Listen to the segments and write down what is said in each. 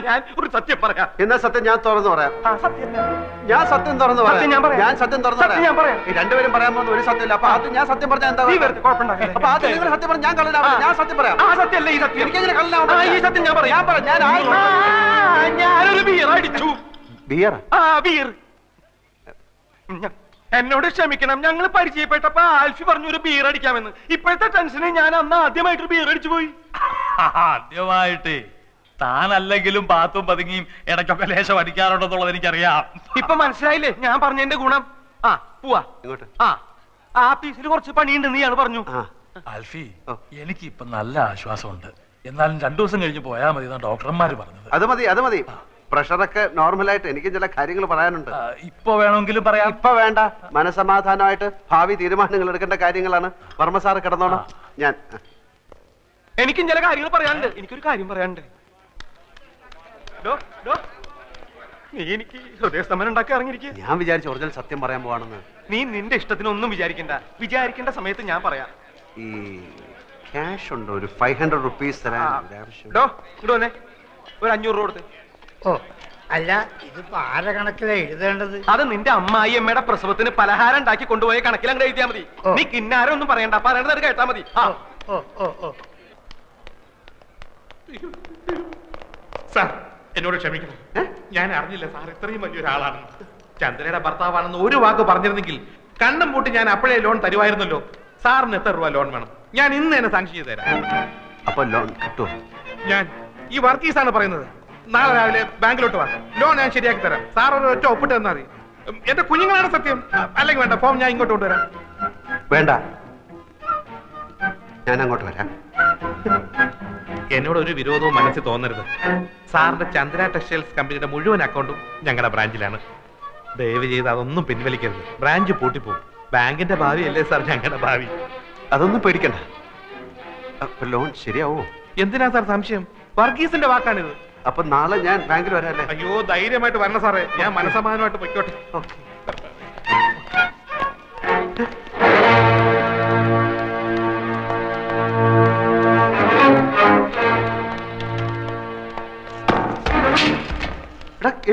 ഞാൻ ഒരു സത്യം പറയാം. എന്നാ സത്യം ഞാൻ തുറന്നു പറയാം. ഞാൻ സത്യം തുറന്നു പറയാം. ഞാൻ സത്യം തുറന്നു പറയാം. രണ്ടുപേരും പറയാൻ പോകുന്ന ഒരു സത്യമില്ല. അപ്പൊ അത് ഞാൻ സത്യം പറഞ്ഞാൽ എന്താ അപ്പൊ അത് നിങ്ങൾ സത്യം പറഞ്ഞാൽ ഞാൻ കള്ളനാവും. ഞാൻ സത്യം പറയാം. ആ സത്യമല്ല ഈ സത്യം. എനിക്കെങ്ങനെ കള്ളനാവും? ഈ സത്യം ഞാൻ പറയാം. ഞാനൊരു ബിയർ അടിച്ചു. ബിയർ? ആ ബിയർ. എന്നോട് ക്ഷമിക്കണം, ഞങ്ങൾ പരിചയപ്പെട്ടപ്പോ ആൽഫി പറഞ്ഞു ഒരു ബിയർ അടിക്കാമെന്ന്. ഇപ്പോഴത്തെ ടെൻഷന് ഞാൻ അന്ന് ആദ്യമായിട്ടൊരു ബിയർ അടിച്ചു പോയി. ആദ്യമായിട്ട് താനല്ലെങ്കിലും പാത്തും പതുങ്ങിയും ഇടയ്ക്കൊക്കെ ലേശം അടിക്കാറുണ്ടെന്നുള്ളത് എനിക്കറിയാം. ഇപ്പൊ മനസ്സിലായില്ലേ ഞാൻ പറഞ്ഞതിന്റെ ഗുണം? ആ പോവാ. ആ പീസിൽ കുറച്ച് പണിയുണ്ട് നീ ആണ് പറഞ്ഞു. ആൽഫി, എനിക്ക് ഇപ്പൊ നല്ല ആശ്വാസമുണ്ട്. എന്നാലും 2 ദിവസം കഴിഞ്ഞ് പോയാൽ മതി എന്നാണ് ഡോക്ടർമാര് പറഞ്ഞത്. അത് മതി, അത് മതി. പ്രഷറൊക്കെ നോർമലായിട്ട്. എനിക്ക് ചില കാര്യങ്ങൾ പറയാനുണ്ട്. ഇപ്പൊ വേണമെങ്കിലും പറയാം. ഇപ്പൊ വേണ്ട, മനസമാധാനമായിട്ട് ഭാവി തീരുമാനങ്ങൾ എടുക്കേണ്ട കാര്യങ്ങളാണ്. വർമ്മ സാറ് കിടന്നോണം. ഞാൻ എനിക്കും ചില കാര്യങ്ങൾ പറയാനുണ്ട്. എനിക്കൊരു കാര്യം പറയാനുണ്ട്. നീ എനിക്ക് ഹൃദയസ്തംഭനം ഉണ്ടാക്കി ഇറങ്ങിയിരിക്കുക. ഞാൻ വിചാരിച്ചു ഒറിജിനൽ സത്യം പറയാൻ പോവാണെന്ന്. നീ നിന്റെ ഇഷ്ടത്തിനൊന്നും വിചാരിക്കണ്ട. വിചാരിക്കേണ്ട സമയത്ത് ഞാൻ പറയാം. ഈ ക്യാഷ് ഉണ്ടോ? ഒരു 500 റുപ്പീസ് തരാൻ ഇടുവന്നെ. ഒരു 500 രൂപ കൊടുത്ത്. ഓ അല്ല, ഇതിപ്പോ ആരെ കണക്കിലാ എഴുതേണ്ടത്? അത് നിന്റെ അമ്മായി അമ്മയുടെ പ്രസവത്തിന് പലഹാരം ഉണ്ടാക്കി കൊണ്ടുപോയ കണക്കിൽ അങ്ങ് എഴുതിയാ മതി. നീ കിന്നാരം ഒന്നും പറയണ്ട, പറയണത് കേട്ടാ മതി. സാർ എന്നോട് ക്ഷമിക്കണം, ഞാൻ അറിഞ്ഞില്ല സാർ ഇത്രയും വലിയൊരാളാണെന്ന്. ചന്ദ്രയുടെ ഭർത്താവാണെന്ന് ഒരു വാക്ക് പറഞ്ഞിരുന്നെങ്കിൽ കണ്ണും പൂട്ടി ഞാൻ അപ്പോഴേ ലോൺ തരുമായിരുന്നല്ലോ. സാറിന് എത്ര രൂപ ലോൺ വേണം? ഞാൻ ഇന്ന് തന്നെ സാങ്ഷൻ ചെയ്ത് തരാം. അപ്പൊ ലോൺ കിട്ടുമോ? ഞാൻ ഈ വർക്കീസാണ് പറയുന്നത്. നാളെ രാവിലെ ബാങ്കിലോട്ട് വാ, ലോൺ ഞാൻ ശരിയാക്കി തരാം. സാർ ഒരു ഒറ്റ ഒപ്പിട്ട് തന്നാൽ മതി. എന്റെ കുഞ്ഞുങ്ങളാണ് സത്യം. അല്ലെങ്കിൽ വേണ്ട, ഫോം ഞാൻ ഇങ്ങോട്ട് കൊണ്ടുവരാം. വേണ്ട, ഞാൻ അങ്ങോട്ട് വരാം. എന്നോട് ഒരു വിരോധവും മനസ്സിൽ തോന്നരുത്. സാറിന്റെ ചന്ദ്ര ടെക്സ്റ്റൈൽസ് കമ്പനിയുടെ മുഴുവൻ അക്കൗണ്ടും ഞങ്ങളുടെ ബ്രാഞ്ചിലാണ്. ദയവ് ചെയ്ത് അതൊന്നും പിൻവലിക്കരുത്. ബ്രാഞ്ച് പൂട്ടിപ്പോകും. ബാങ്കിന്റെ ഭാവി അല്ലേ സാർ ഞങ്ങളുടെ ഭാവി. അതൊന്നും പേടിക്കണ്ട. ലോൺ ശരിയാവോ? എന്തിനാ സാർ സംശയം? വർഗീസിന്റെ വാക്കാണിത്. അപ്പൊ നാളെ ഞാൻ ബാങ്കിൽ വരാല്ലേ? അയ്യോ, ധൈര്യമായിട്ട് വരണം സാറേ. ഞാൻ മനസമാധാനമായിട്ട് പൊയ്ക്കോട്ടെ.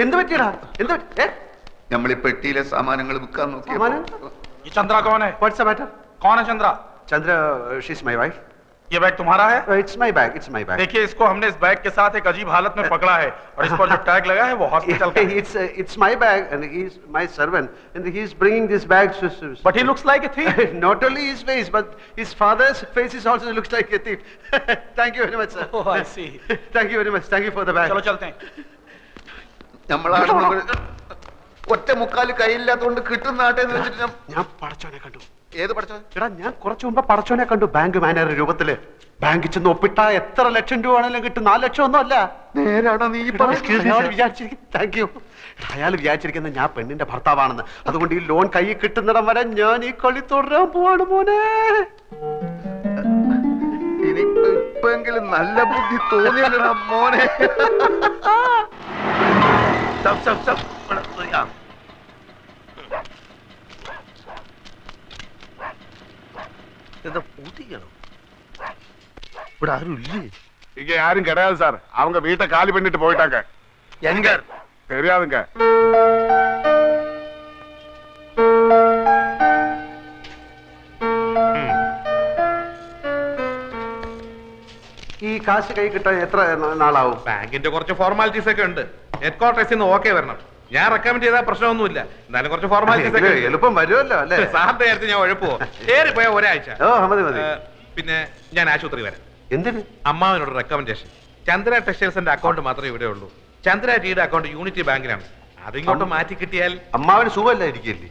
എന്ത് പറ്റിയടാ? എന്ത് നമ്മൾ ഈ പെട്ടിയിലെ സാമാനങ്ങൾ വിൽക്കാൻ നോക്കി. चंद्रा कौन है? What's the matter? कौन है Chandra? Chandra, she's my wife. ये बैग तुम्हारा है? It's my bag. It's my bag. देखिए, इसको हमने इस बैग के साथ एक अजीब हालत में पकड़ा है और इस पर जो टैग लगा है वो हॉस्पिटल का है. It's my bag and he's my servant and he's bringing this bag. But he looks like a thief. Not only his face, but his father's face is also looks like a thief. Thank you very much, sir. Oh, I see. Thank you very much. Thank you for the bag. चलो चलते हैं. ഒറ്റ മുക്കാല് കയ്യില്ലാത്തതുകൊണ്ട് കിട്ടുന്ന നാട്ടെ ഞാൻ പടച്ചോനെ കണ്ടു. ഏത് പടച്ചോ? എടാ, ഞാൻ കുറച്ചു മുമ്പ് പടച്ചോനെ കണ്ടു ബാങ്ക് മാനേജർ രൂപത്തില്. ബാങ്കിൽ ചെന്ന് ഒപ്പിട്ട എത്ര ലക്ഷം രൂപ ആണെങ്കിലും കിട്ടും. 4 ലക്ഷം ഒന്നും അല്ല. നേരാണോ നീ താങ്ക് യു. അയാൾ വിചാരിച്ചിരിക്കുന്നത് ഞാൻ പെണ്ണിന്റെ ഭർത്താവാണെന്ന്. അതുകൊണ്ട് ഈ ലോൺ കൈ കിട്ടുന്നിടം വരെ ഞാൻ ഈ കളി തുടരാൻ പോവാണ് മോനെ. ഇനിയിപ്പെങ്കിലും നല്ല ബുദ്ധി തോന്നിയല്ലടാ മോനെ. இங்க யாரும் கிடையாது சார். அவங்க வீட்டை காலி பண்ணிட்டு போயிட்டாங்க. எங்க தெரியாதுங்க. ഈ കാശ് കൈ കിട്ടാൻ എത്ര നാളാവും? ബാങ്കിന്റെ കുറച്ച് ഫോർമാലിറ്റീസ് ഒക്കെ ഉണ്ട്. ഹെഡ് ക്വാർട്ടേഴ്സിൽ നിന്ന് ഓക്കെ വരണം. ഞാൻ റെക്കമെൻഡ് ചെയ്താൽ പ്രശ്നമൊന്നുമില്ല. എന്നാലും കുറച്ച് ഫോർമാലിറ്റീസ് ഒക്കെ എളുപ്പം വരുമല്ലോ അല്ലേ? സാറിന്റെ കാര്യത്തിൽ ഞാൻ ഉഴപ്പുവോ? ഏറിപ്പോയ ഒരാഴ്ച. മതി മതി. പിന്നെ ഞാൻ ആശുപത്രി വരാം. എന്തിന്? അമ്മാവനോട് റെക്കമെൻഡേഷൻ. ചന്ദ്ര ടെക്സ്റ്റൈൽസിന്റെ അക്കൗണ്ട് മാത്രമേ ഇവിടെ ഉള്ളൂ. ചന്ദ്ര ടീയുടെ അക്കൗണ്ട് യൂണിറ്റി ബാങ്കിലാണ്. അതിങ്ങോട്ട് മാറ്റി കിട്ടിയാൽ അമ്മാവന് സുഖമല്ല ഇരിക്കല്ലേ?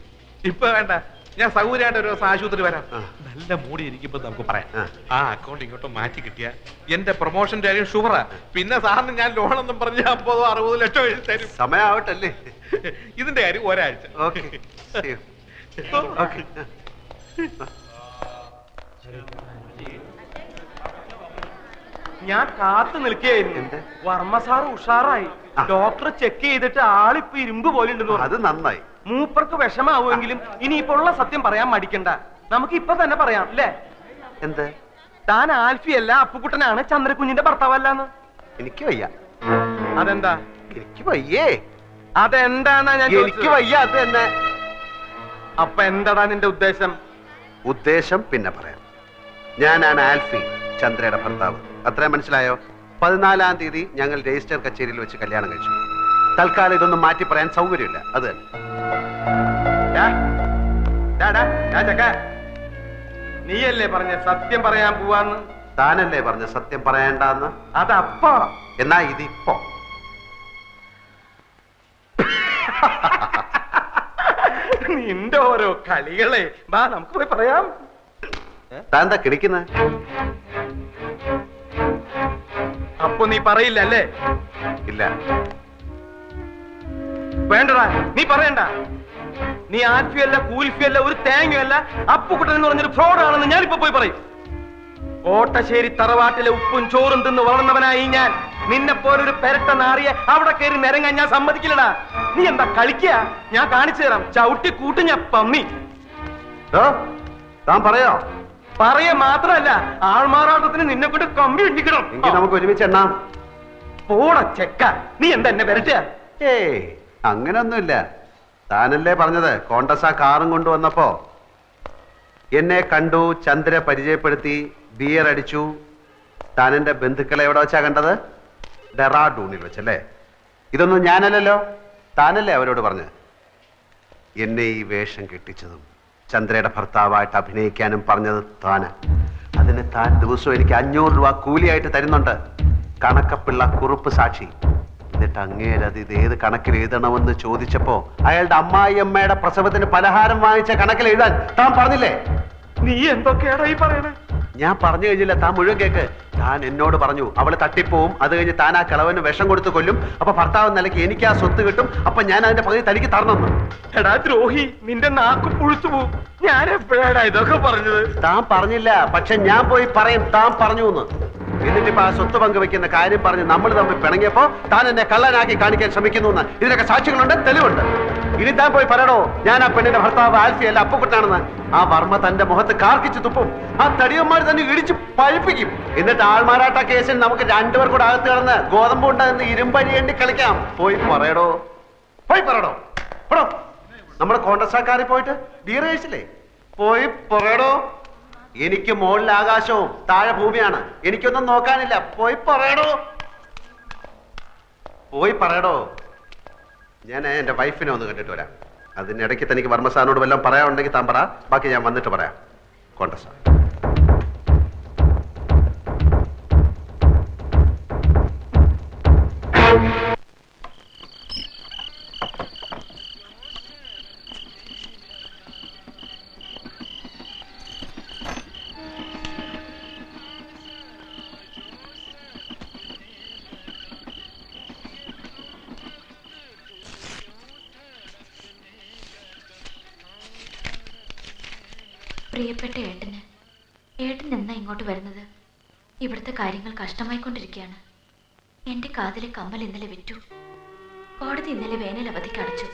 ഇപ്പൊ വേണ്ട, ഞാൻ സൗകര്യമായിട്ട് ഒരു ദിവസം ആശുപത്രി വരാം. നല്ല മൂടി ഇരിക്കുമ്പോ നമുക്ക് പറയാം. ആ അക്കൗണ്ട് ഇങ്ങോട്ട് മാറ്റി കിട്ടിയ എന്റെ പ്രൊമോഷന്റെ കാര്യം ഷുവറാ. പിന്നെ സാറിന് ഞാൻ ലോണൊന്നും പറഞ്ഞ് 50-60 ലക്ഷം എഴുതി തരും. സമയാവട്ടല്ലേ? ഇതിന്റെ കാര്യം ഒരാഴ്ച. ഞാൻ കാത്തു നിൽക്കുകയായിരുന്നു. വർമ്മ സാർ ഉഷാറായി. ഡോക്ടർ ചെക്ക് ചെയ്തിട്ട് ആളിപ്പോ ഇരുമ്പ് പോലെ ഉണ്ടെന്ന്. അത് നന്നായി. മൂപ്പർക്ക് വിഷമാവുമെങ്കിലും ഇനിയിപ്പോ ഉള്ള സത്യം പറയാൻ മടിക്കണ്ട. നമുക്ക് ഇപ്പൊ തന്നെ പറയാം അല്ലേ? എന്ത്? താൻ ആൽഫി അല്ല, അപ്പുക്കുട്ടനാണ് ചന്ദ്രകുഞ്ഞിന്റെ ഭർത്താവല്ലാന്ന്. എനിക്ക് വയ്യ. അതെന്താ? എനിക്ക് വയ്യേ. അതെന്താന്നാ ഞാൻ എനിക്ക് വയ്യ, അത് തന്നെ. അപ്പൊ എന്താടാ നിന്റെ ഉദ്ദേശം? ഉദ്ദേശം പിന്നെ പറയാം. ഞാനാണ് ആൽഫി, ചന്ദ്രയുടെ ഭർത്താവ്. അത്രയും മനസ്സിലായോ? 14-ാം തീയതി ഞങ്ങൾ രജിസ്റ്റർ കച്ചേരിയിൽ വെച്ച് കല്യാണം കഴിച്ചു. തൽക്കാലം ഇതൊന്നും മാറ്റി പറയാൻ സൗകര്യമില്ല, അത് തന്നെ. നീയല്ലേ പറഞ്ഞ സത്യം പറയാൻ പോവാന്ന്? താനല്ലേ പറഞ്ഞ സത്യം പറയണ്ടെന്ന്? അതപ്പോ. എന്നാ ഇതിപ്പോ. നിന്റെ ഓരോ കളികളെ. വാ നമുക്ക് പോയി പറയാം. താൻ എന്താ കിടക്കുന്നത്? അപ്പൊ നീ പറയില്ല അല്ലേ? ഇല്ല. വേണ്ടടാ, നീ പറയണ്ട. നീ ആൽഫിയല്ല, കൂൽഫിയല്ല, ഒരു തേങ്ങയല്ല, അപ്പുക്കുട്ടൻ എന്ന് പറഞ്ഞൊരു ഫ്രോഡാണെന്ന് ഞാനിപ്പോ പോയി പറയും. കോട്ടശ്ശേരി തറവാട്ടിലെ ഉപ്പും ചോറും തിന്ന് വളർന്നവനായി ഞാൻ നിന്നെ പോലൊരു പെരട്ട നാറിയെ അവിടെ കയറി നിരങ്ങാൻ ഞാൻ സമ്മതിക്കില്ലടാ. നീ എന്താ കളിക്കുക? ഞാൻ കാണിച്ചു തരാം. ചവിട്ടി കൂട്ടി ഞാൻ പന്നി. താൻ പറയോ? പറയ മാത്രല്ല, ആൾമാറാട്ടത്തിന് നിന്നെ കൊണ്ട് കമ്പി ഇടിക്കണം. എങ്കിൽ നമുക്ക് ഒരുമിച്ച് എണ്ണാം. പോട ചെക്ക, നീ എന്താ എന്നെ വരട്ടുക? ഏയ്, അങ്ങനൊന്നുമില്ല. താനല്ലേ പറഞ്ഞത് കോണ്ടസ കാറും കൊണ്ടുവന്നപ്പോ എന്നെ കണ്ടു, ചന്ദ്ര പരിചയപ്പെടുത്തി, ബിയർ അടിച്ചു. താൻ എന്റെ ബന്ധുക്കളെ എവിടെ വെച്ചാ കണ്ടത്? ഡെറാഡൂണിൽ വെച്ചല്ലേ? ഇതൊന്നും ഞാനല്ലല്ലോ, താനല്ലേ അവരോട് പറഞ്ഞത്. എന്നെ ഈ വേഷം കെട്ടിച്ചതും ചന്ദ്രയുടെ ഭർത്താവായിട്ട് അഭിനയിക്കാനും പറഞ്ഞത് താന്. അതിന് താൻ ദിവസവും എനിക്ക് 500 രൂപ കൂലിയായിട്ട് തരുന്നുണ്ട്. കണക്കപ്പിള്ള കുറുപ്പ് സാക്ഷി. എന്നിട്ട് അങ്ങേരത് ഇത് ഏത് കണക്കിൽ എഴുതണമെന്ന് ചോദിച്ചപ്പോ അയാളുടെ അമ്മായിയമ്മയുടെ പ്രസവത്തിന് പലഹാരം വാങ്ങിച്ച കണക്കിൽ എഴുതാൻ താൻ പറഞ്ഞില്ലേ? നീ എന്തൊക്കെയാടാ ഈ പറയണേ? ഞാൻ പറഞ്ഞു കഴിഞ്ഞില്ല, താൻ മുഴുവൻ കേക്ക്. താൻ എന്നോട് പറഞ്ഞു അവള് തട്ടിപ്പോവും, അത് കഴിഞ്ഞ് താൻ ആ കിളവന് വിഷം കൊടുത്ത് കൊല്ലും, അപ്പൊ ഭർത്താവ് നിലയ്ക്ക് എനിക്ക് ആ സ്വത്ത് കിട്ടും, അപ്പൊ ഞാൻ അതിന്റെ പകുതി തനിക്ക് തരണമെന്ന്. എടാ ദ്രോഹി, നിന്റെ നാക്ക് പുഴുത്തു പോവും. ഞാൻ എപ്പോഴാടാ ഇതൊക്കെ പറഞ്ഞത്? താൻ പറഞ്ഞില്ല, പക്ഷെ ഞാൻ പോയി പറയും താൻ പറഞ്ഞു എന്ന്. എന്നിട്ടിപ്പോ ആ സ്വത്ത് പങ്കുവെക്കുന്ന കാര്യം പറഞ്ഞ് നമ്മൾ തമ്മിൽ പിണങ്ങിയപ്പോ താൻ എന്നെ കള്ളനാക്കി കാണിക്കാൻ ശ്രമിക്കുന്നു എന്ന്. ഇതിനൊക്കെ സാക്ഷികളുണ്ട്, തെളിവുണ്ട്. ഇനി താൻ പോയി പറയണോ ഞാൻ ആ പെണ്ണിന്റെ ഭർത്താവ് ആൽഫി അല്ല അപ്പുക്കുട്ടനാണെന്ന്? ആ വർമ്മ തന്റെ മുഖത്ത് കാർക്കിച്ച് തുപ്പും, ആ തടിയന്മാർ തന്നെ ഇടിച്ച് പഴിപ്പിക്കും. എന്നിട്ട് ആൾമാറാട്ട കേസിൽ നമുക്ക് രണ്ടുപേർ കൂടെ അകത്ത് കിടന്ന് ഗോതമ്പ് ഉണ്ടെന്ന് ഇരുമ്പഴിയേണ്ടി കളിക്കാം. പോയി പറയടോ, പോയി പറയടോ. എടോ, നമ്മുടെ കോൺഗ്രസ്സാക്കാരിൽ പോയിട്ട് ബീർ കഴിച്ചില്ലേ? പോയി പറയടോ. എനിക്ക് മുകളിൽ ആകാശവും താഴെ ഭൂമിയാണ്, എനിക്കൊന്നും നോക്കാനില്ല. പോയി പറയടോ, പോയി പറയടോ. ഞാൻ എന്റെ വൈഫിനെ ഒന്ന് കണ്ടിട്ട് വരാം. അതിനിടയ്ക്ക് തനിക്ക് വർമ്മ സാറിനോട് വല്ലതും പറയാനുണ്ടെങ്കിൽ താൻ പറ, ബാക്കി ഞാൻ വന്നിട്ട് പറയാം. കോൺഗ്രസ് പ്രിയപ്പെട്ട ഏട്ടൻ എന്നാ ഇങ്ങോട്ട് വരുന്നത്? ഇവിടുത്തെ കാര്യങ്ങൾ കഷ്ടമായിക്കൊണ്ടിരിക്കുകയാണ്. എൻ്റെ കാതിലെ കമ്മൽ ഇന്നലെ വിറ്റു. കോടതി ഇന്നലെ വേനൽ അവധിക്ക് അടച്ചു.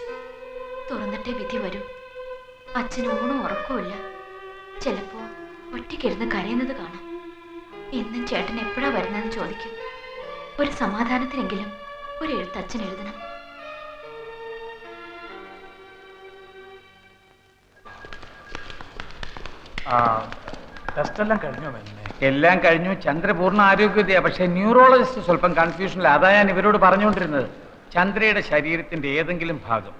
തുറന്നിട്ടേ വിധി വരൂ. അച്ഛന് ഊണും ഉറക്കവുമില്ല. ചിലപ്പോ ഒറ്റയ്ക്കിരുന്ന് കരയുന്നത് കാണാം. എന്നും ചേട്ടൻ എപ്പോഴാ വരുന്നതെന്ന് ചോദിക്കും. ഒരു സമാധാനത്തിനെങ്കിലും ഒരു എഴുത്ത് അച്ഛൻ എഴുതണം. ടെസ്റ്റ് എല്ലാം കഴിഞ്ഞോ? എല്ലാം കഴിഞ്ഞു. ചന്ദ്രപൂർണ്ണ ആരോഗ്യതയാണ്. പക്ഷെ ന്യൂറോളജിസ്റ്റ് സ്വല്പം കൺഫ്യൂഷനിൽ. അതാ ഞാൻ ഇവരോട് പറഞ്ഞുകൊണ്ടിരുന്നത്. ചന്ദ്രയുടെ ശരീരത്തിന്റെ ഏതെങ്കിലും ഭാഗം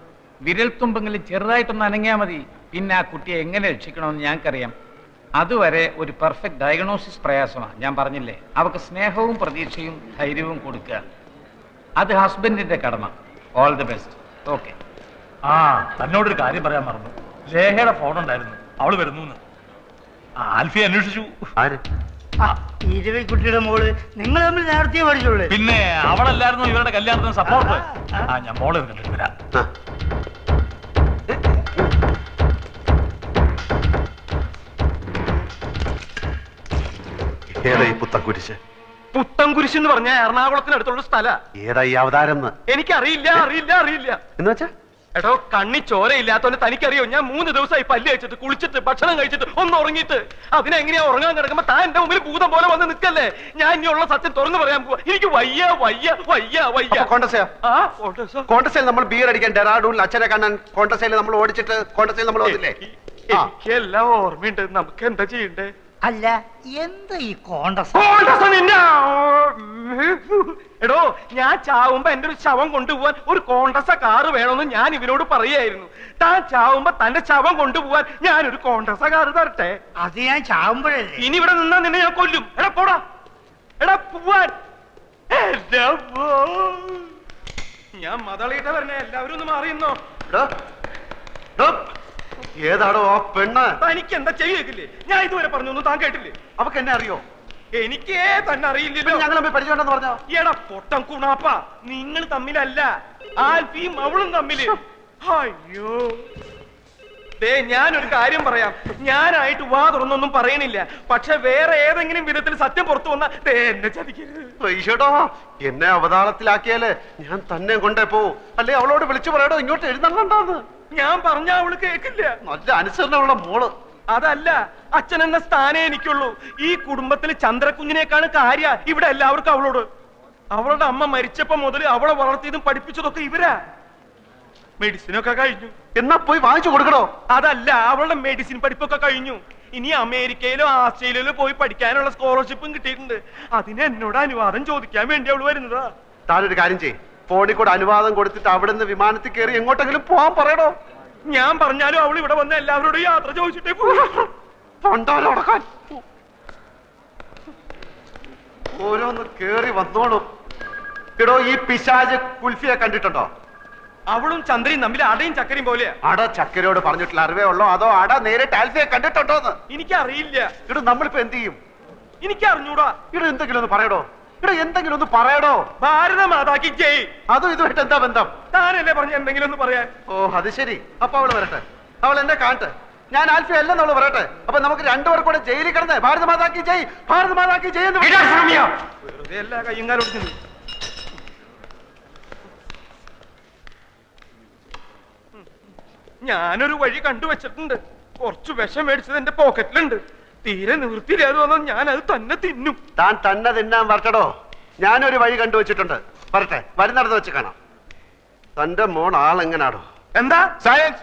വിരൽത്തുമ്പെങ്കിലും ചെറുതായിട്ടൊന്ന് അനങ്ങിയാൽ മതി. പിന്നെ ആ കുട്ടിയെ എങ്ങനെ രക്ഷിക്കണമെന്ന് ഞങ്ങൾക്കറിയാം. അതുവരെ ഒരു പെർഫെക്റ്റ് ഡയഗ്നോസിസ് പ്രയാസമാണ്. ഞാൻ പറഞ്ഞില്ലേ, അവർക്ക് സ്നേഹവും പ്രതീക്ഷയും ധൈര്യവും കൊടുക്കുക. അത് ഹസ്ബൻഡിന്റെ കടമ. All the best. ഓക്കെ. തന്നോടൊരു കാര്യം പറയാൻ മറന്നു. ലേഹയുടെ ഫോൺ ഉണ്ടായിരുന്നു, അവള് വരുന്നു. ആൽഫിയെ അന്വേഷിച്ചു. കുട്ടിയുടെ മോള് നിങ്ങൾ തമ്മിൽ നേരത്തെ പഠിച്ചുള്ളൂ. പിന്നെ അവളല്ലായിരുന്നു ഇവരുടെ കല്യാണത്തിന് സപ്പോർട്ട്. ഞാൻ മോളെ കണ്ടിട്ട് വരാം. ഏതായി പുത്തൻകുരിശ്? പുത്തൻകുരിശ് എന്ന് പറഞ്ഞ എറണാകുളത്തിനടുത്തുള്ള സ്ഥല. ഏതായി അവതാരം? എനിക്കറിയില്ല, അറിയില്ല, അറിയില്ല. എന്ന് വെച്ചാ എടോ കണ്ണി ചോരയില്ലാത്തോണ്ട് തനിക്കറിയോ ഞാൻ 3 ദിവസമായി പല്ല് കഴിച്ചിട്ട് കുളിച്ചിട്ട് ഭക്ഷണം കഴിച്ചിട്ട് ഒന്ന് ഉറങ്ങിയിട്ട് അതിനെങ്ങനെയാ ഉറങ്ങാൻ കിടക്കുമ്പോ താൻ എന്റെ മുമ്പിൽ ഭൂതം പോലെ വന്ന് നിൽക്കല്ലേ. ഞാൻ ഇനിയുള്ള സത്യം തുറന്നു പറയാൻ പോവാ. എനിക്ക് വയ്യ വയ്യ വയ്യ വയ്യ. കോണ്ടസയിൽ നമ്മൾ ബിയർ അടിക്കാൻ ഡെറാഡൂണിൽ അച്ഛനെ കാണാൻ കോണ്ടസയിൽ നമ്മൾ ഓടിച്ചിട്ട് കോണ്ടസയിൽ നമ്മൾ വന്നില്ലേ? എനിക്ക് എല്ലാം ഓർമ്മയുണ്ട്. നമുക്ക് എന്താ ചെയ്യണ്ടേ? അല്ല എന്താ ഈ കോണ്ടസ്? എടോ ഞാൻ ചാവുമ്പോ എന്റെ ഒരു ശവം കൊണ്ടുപോവാൻ ഒരു കോണ്ടസ കാറ് വേണമെന്ന് ഞാൻ ഇവരോട് പറയായിരുന്നു. താൻ ചാവുമ്പോ തന്റെ ശവം കൊണ്ടുപോവാൻ ഞാനൊരു കോണ്ടസ കാറ് തരട്ടെ? അത് ഞാൻ ചാവുമ്പോഴല്ലേ. ഇനി ഇവിടെ നിന്നാ നിന്നെ ഞാൻ കൊല്ലും. എടാ പോടാ. എടാ പോവാൻ. ഞാൻ മതളിയിട്ട് വരണേ. എല്ലാവരും ഒന്ന് മാറിയുന്നോ? ഏതാടോ ആ പെണ്ണ്? തനിക്ക് എന്താ ചെയ്യേക്കില്ലേ? ഞാൻ ഇതുവരെ പറഞ്ഞൊന്നും താൻ കേട്ടില്ലേ? അവക്ക് എന്നെ അറിയോ? എനിക്കേ തന്നെ അറിയില്ലല്ലോ. ഞങ്ങൾ തമ്മിൽ പരിചയമുണ്ടെന്ന് പറഞ്ഞോ? എടാ പൊട്ടം കുണാപ്പ, നിങ്ങൾ തമ്മിലല്ല, ആൽഫിയും അവളും തമ്മില്. അയ്യോ ദേ ഞാനൊരു കാര്യം പറയാം. ഞാനായിട്ട് വാ തുറന്നൊന്നും പറയണില്ല. പക്ഷെ വേറെ ഏതെങ്കിലും വിധത്തിൽ സത്യം പുറത്തു വന്നാ ദേ എന്നെ ചതിക്കരുത്. ഈശോടാ, എന്നെ അവതാളത്തിലാക്കിയാല് ഞാൻ തന്നെ കൊണ്ടേ പോവും. അല്ലെ അവളോട് വിളിച്ചു പറയടോ ഇങ്ങോട്ട് എഴുന്നള്ളണ്ടാന്ന്. ഞാൻ പറഞ്ഞ അവള് കേക്കില്ല. നല്ല അനുസരണമുള്ള മോള്. അതല്ല, അച്ഛൻ എന്ന സ്ഥാനേ എനിക്കുള്ളൂ. ഈ കുടുംബത്തിൽ ചന്ദ്രക്കുഞ്ഞിനേക്കാണ് കാര്യ ഇവിടെ എല്ലാവർക്കും അവളോട്. അവളുടെ അമ്മ മരിച്ചപ്പോ മുതൽ അവളെ വളർത്തിയതും പഠിപ്പിച്ചതൊക്കെ ഇവരാ. മെഡിസിനൊക്കെ കഴിഞ്ഞു. എന്നാ പോയി വാങ്ങിച്ചു കൊടുക്കണോ? അതല്ല, അവളുടെ മെഡിസിൻ പഠിപ്പൊക്കെ കഴിഞ്ഞു. ഇനി അമേരിക്കയിലോ ആസ്ട്രേലിയയിലോ പോയി പഠിക്കാനുള്ള സ്കോളർഷിപ്പും കിട്ടിയിട്ടുണ്ട്. അതിന് എന്നോട് അനുവാദം ചോദിക്കാൻ വേണ്ടി അവള് വരുന്നതാ. താനൊരു കാര്യം ചെയ്യ്, ഫോണിൽ കൂടെ അനുവാദം കൊടുത്തിട്ട് അവിടെ നിന്ന് വിമാനത്തിൽ കയറി എങ്ങോട്ടെങ്കിലും പോവാൻ പറയണോ? ഞാൻ പറഞ്ഞാലും അവൾ ഇവിടെ വന്ന എല്ലാവരോടും യാത്ര ചോദിച്ചിട്ടേ പണ്ടാലോടക്കാൻ ഓരോന്ന് കേറി വന്നോളും. എടോ ഈ പിശാച് കുൽഫിയെ കണ്ടിട്ടുണ്ടോ? അവളും ചന്ദ്രയും തമ്മിൽ അടയും ചക്കരയും പോലെയാ. അട ചക്കരയോട് പറഞ്ഞിട്ടുള്ള അറിവേ ഉള്ളോ അതോ അട നേരിട്ട് ആൽഫിയെ കണ്ടിട്ടുണ്ടോന്ന്? എനിക്കറിയില്ല. ഇവിടെ നമ്മളിപ്പോ എന്ത് ചെയ്യും? എനിക്ക് അറിഞ്ഞൂടാ. ഇവിടെ എന്തെങ്കിലും ഒന്ന് പറയടോ. ഇവിടെ എന്തെങ്കിലും ഒന്ന് പറയടോ. ഭാരത മാതാക്കി ജയ്. അതും ഇതുമായിട്ട് എന്താ ബന്ധം? താനല്ലേ പറഞ്ഞ എന്തെങ്കിലും ഒന്ന് പറയാൻ. ഓ അത് ശരി. അപ്പൊ അവള് വരട്ടെ, അവൾ എന്നെ കാണട്ടെ. ഞാൻ ആൽഫി അല്ലെന്ന് അവള് പറയട്ടെ. അപ്പൊ നമുക്ക് രണ്ടുപേർ കൂടെ ജയിലിൽ കിടന്ന് ഭാരത മാതാക്കി ജയ്, ഭാരത മാതാക്കി ജയ് എന്ന് വെറുതെ എല്ലാ കയ്യങ്കാലോട് ഞാനൊരു വഴി കണ്ടുവച്ചിട്ടുണ്ട്. കുറച്ച് വിഷം മേടിച്ചത് എന്റെ പോക്കറ്റിലുണ്ട്. തീരെ നിവൃത്തിയില്ലാതെ വന്നാൽ ഞാൻ അത് തന്നെ തിന്നും. താൻ തന്നെ തിന്നാൻ വരട്ടടോ. ഞാനൊരു വഴി കണ്ടുവച്ചിട്ടുണ്ട്. വരട്ടെ, വരുന്നിടത്ത് വെച്ച് കാണാം. തന്റെ മോൻ ആളെങ്ങനാടോ? എന്താ സയൻസ്